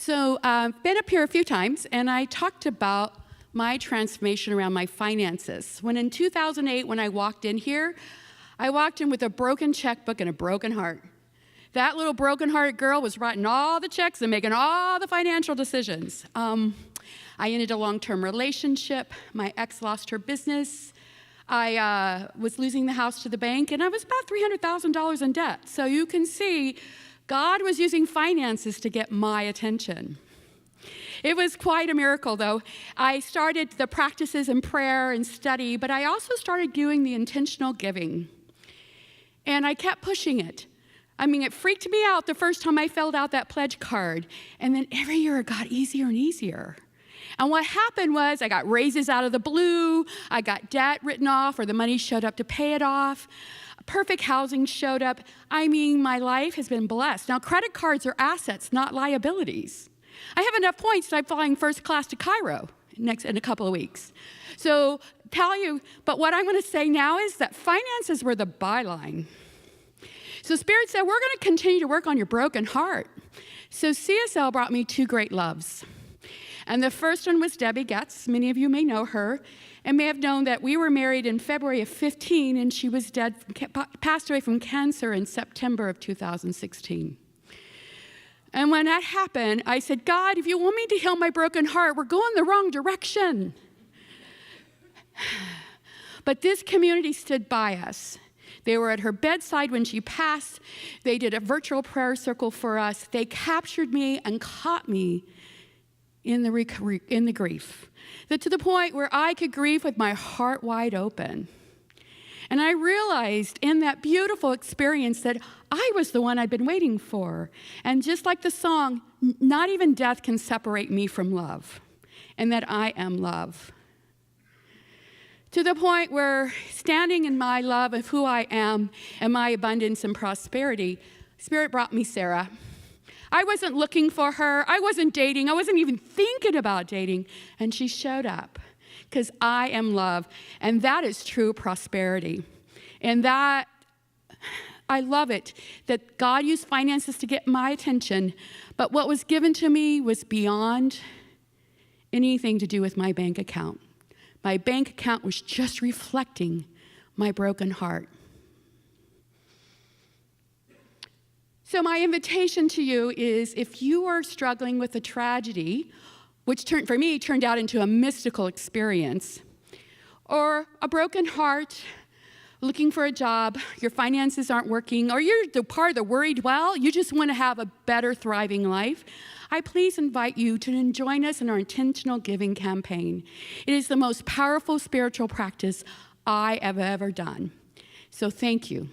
So I've been up here a few times, and I talked about my transformation around my finances. When in 2008, when I walked in here, I walked in with a broken checkbook and a broken heart. That little broken-hearted girl was writing all the checks and making all the financial decisions. I ended a long-term relationship. My ex lost her business. I was losing the house to the bank, and I was about $300,000 in debt. So you can see God was using finances to get my attention. It was quite a miracle, though. I started the practices in prayer and study, but I also started doing the intentional giving. And I kept pushing it. I mean, it freaked me out the first time I filled out that pledge card. And then every year it got easier and easier. And what happened was I got raises out of the blue. I got debt written off, or the money showed up to pay it off. Perfect housing showed up. I mean, my life has been blessed. Now, credit cards are assets, not liabilities. I have enough points that I'm flying first class to Cairo in a couple of weeks. So but what I'm going to say now is that finances were the byline. So Spirit said, we're going to continue to work on your broken heart. So CSL brought me two great loves. And the first one was Debbie Getz. Many of you may know her and may have known that we were married in February of 15, and she was passed away from cancer in September of 2016. And when that happened, I said, God, if you want me to heal my broken heart, we're going the wrong direction. But this community stood by us. They were at her bedside when she passed. They did a virtual prayer circle for us. They captured me and caught me in the grief, that to the point where I could grieve with my heart wide open. And I realized in that beautiful experience that I was the one I'd been waiting for. And just like the song, not even death can separate me from love, and that I am love. To the point where standing in my love of who I am and my abundance and prosperity, Spirit brought me Sarah. I wasn't looking for her. I wasn't dating. I wasn't even thinking about dating. And she showed up because I am love. And that is true prosperity. And that, I love it, that God used finances to get my attention. But what was given to me was beyond anything to do with my bank account. My bank account was just reflecting my broken heart. So my invitation to you is, if you are struggling with a tragedy, which for me turned out into a mystical experience, or a broken heart, looking for a job, your finances aren't working, or you're the part of the worried well, you just want to have a better, thriving life, I please invite you to join us in our intentional giving campaign. It is the most powerful spiritual practice I have ever done. So thank you.